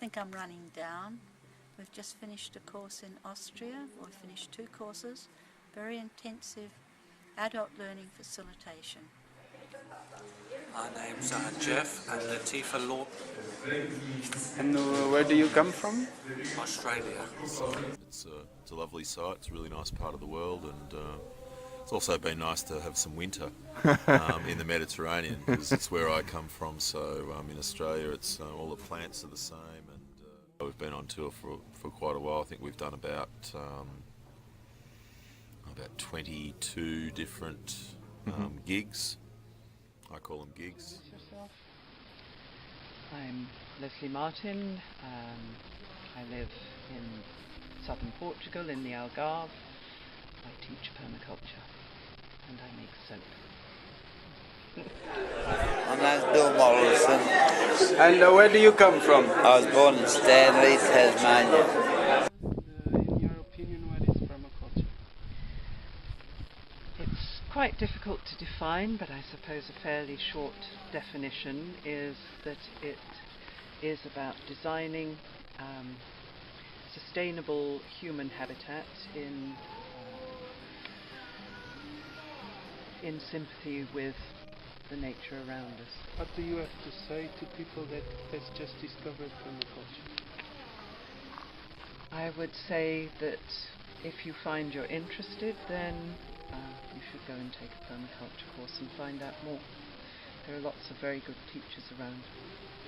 think I'm running down. We've just finished a course in Austria. We've finished 2 courses, very intensive adult learning facilitation. My name's Jeff and Latifah Law, And where do you come from? Australia. It's a lovely site. It's a really nice part of the world, and it's also been nice to have some winter in the Mediterranean, because it's where I come from. So in Australia, it's all the plants are the same, and we've been on tour for quite a while. I think we've done about 22 different gigs. I call them gigs. I'm Leslie Martin. I live in southern Portugal in the Algarve. I teach permaculture and I make soap. My name's Bill Morrison. And where do you come from? I was born in Stanley, Tasmania. In your opinion, what is permaculture? It's quite difficult to define, but I suppose a fairly short definition is that it is about designing sustainable human habitat in sympathy with the nature around us. What do you have to say to people that has just discovered permaculture? I would say that if you find you're interested, then you should go and take a permaculture course and find out more. There are lots of very good teachers around.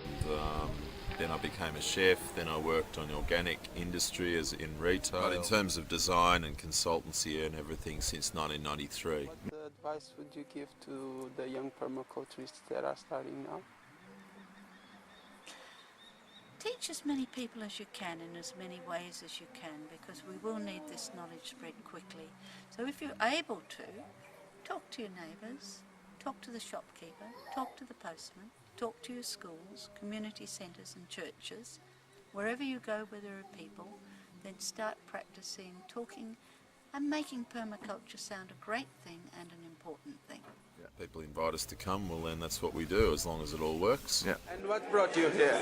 And, then I became a chef, then I worked on the organic industry as in retail. But in terms of design and consultancy and everything since 1993. What advice would you give to the young permaculturists that are starting now? Teach as many people as you can in as many ways as you can, because we will need this knowledge spread quickly. So if you're able to, talk to your neighbours, talk to the shopkeeper, talk to the postman, talk to your schools, community centres and churches. Wherever you go where there are people, then start practicing, talking and making permaculture sound a great thing and an important thing. Yeah. People invite us to come, well then that's what we do, as long as it all works. Yeah. And what brought you here?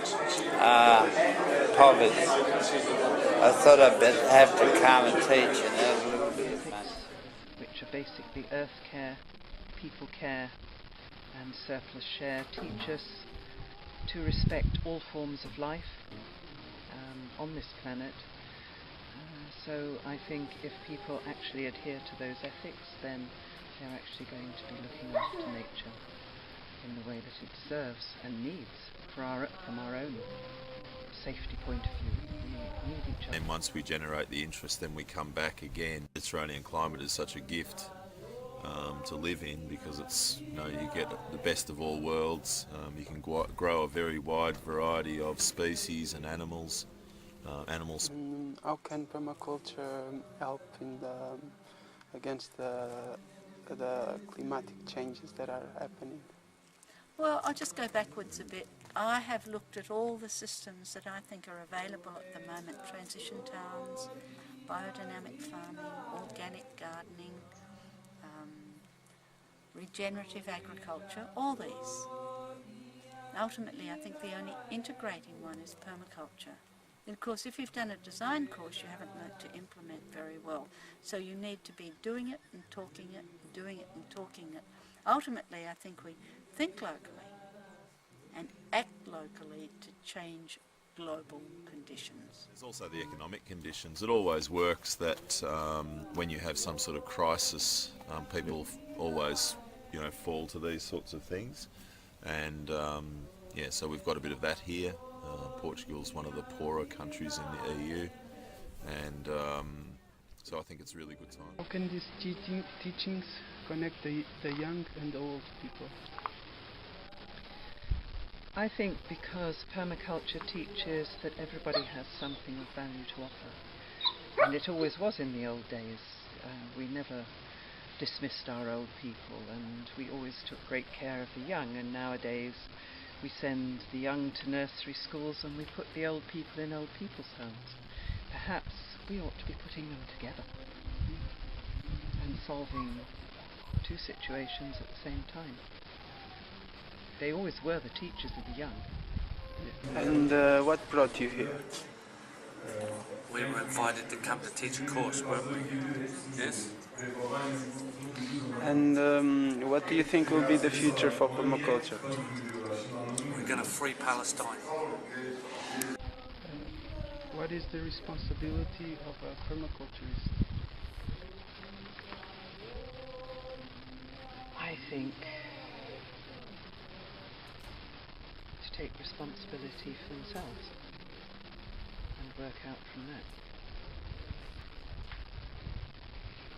Poverty. I thought I'd have to come and teach and earn a little bit of money. Which are basically earth care, people care and surplus share, teach us to respect all forms of life on this planet. So I think if people actually adhere to those ethics, then they're actually going to be looking after nature in the way that it deserves and needs from our own safety point of view. We need each other. And once we generate the interest, then we come back again. The Mediterranean climate is such a gift to live in, because it's, you get the best of all worlds. You can grow a very wide variety of species and animals. How can permaculture help against the climatic changes that are happening? Well, I'll just go backwards a bit. I have looked at all the systems that I think are available at the moment: transition towns, biodynamic farming, organic gardening, regenerative agriculture, all these. Ultimately, I think the only integrating one is permaculture. And of course, if you've done a design course, you haven't learnt to implement very well. So you need to be doing it and talking it, and doing it and talking it. Ultimately, I think we think locally and act locally to change global conditions. There's also the economic conditions. It always works that when you have some sort of crisis, people always fall to these sorts of things. And so we've got a bit of that here. Portugal's one of the poorer countries in the EU, and so I think it's a really good time. How can these teachings connect the young and the old people? I think because permaculture teaches that everybody has something of value to offer. And it always was in the old days. We never dismissed our old people, and we always took great care of the young, and nowadays we send the young to nursery schools and we put the old people in old people's homes. Perhaps we ought to be putting them together and solving 2 situations at the same time. They always were the teachers of the young. And what brought you here? We were invited to come to teach a course, weren't we? Yes? And what do you think will be the future for permaculture? We're going to free Palestine. What is the responsibility of a permaculturist? I think to take responsibility for themselves and work out from that.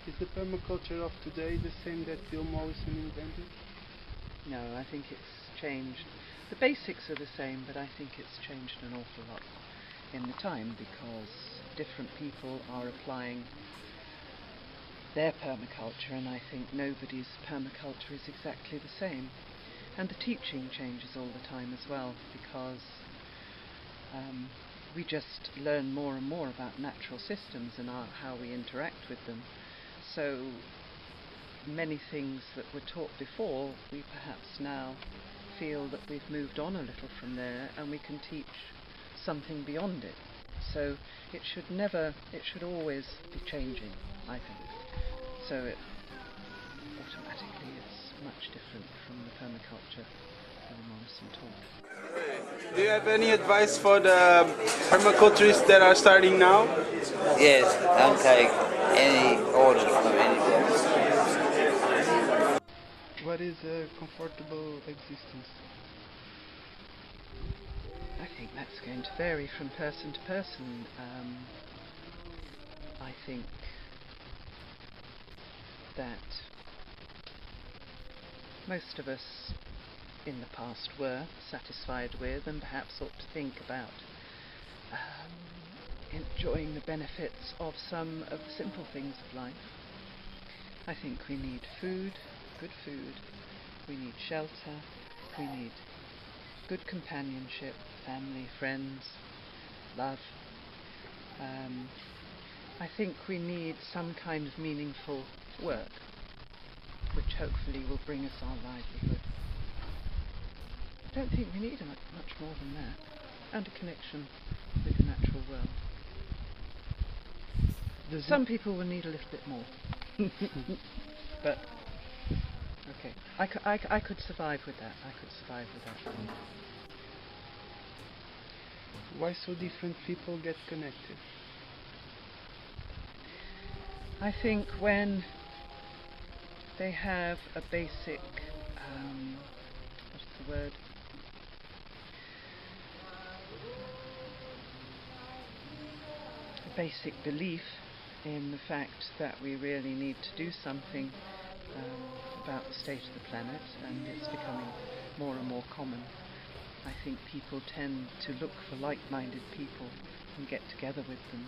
Is the permaculture of today the same that Bill Mollison invented? No, I think it's changed. The basics are the same, but I think it's changed an awful lot in the time because different people are applying their permaculture, and I think nobody's permaculture is exactly the same. And the teaching changes all the time as well because we just learn more and more about natural systems and how we interact with them. So many things that were taught before, we perhaps now feel that we've moved on a little from there and we can teach something beyond it. So it should always be changing, I think. So it automatically is much different from the permaculture Bill Morrison taught. Do you have any advice for the permaculturists that are starting now? Yes, don't take any orders from anybody. What is a comfortable existence? I think that's going to vary from person to person. I think that most of us in the past were satisfied with and perhaps ought to think about enjoying the benefits of some of the simple things of life. I think we need food, good food, we need shelter, we need good companionship, family, friends, love. I think we need some kind of meaningful work, which hopefully will bring us our livelihood. I don't think we need much more than that, and a connection with the natural world. Some people will need a little bit more, but okay, I could survive with that. Why so different people get connected? I think when they have a basic, what's the word? A basic belief in the fact that we really need to do something about the state of the planet, and it's becoming more and more common. I think people tend to look for like-minded people and get together with them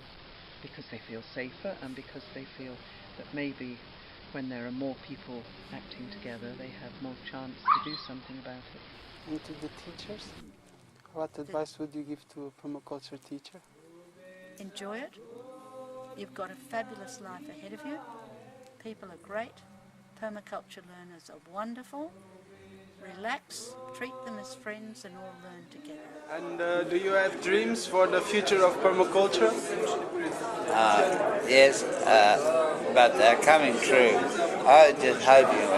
because they feel safer and because they feel that maybe when there are more people acting together they have more chance to do something about it. And to the teachers, what advice would you give to a permaculture teacher? Enjoy it. You've got a fabulous life ahead of you. People are great. Permaculture learners are wonderful. Relax, treat them as friends and all learn together. And do you have dreams for the future of permaculture? Yes, but they're coming true. I just hope you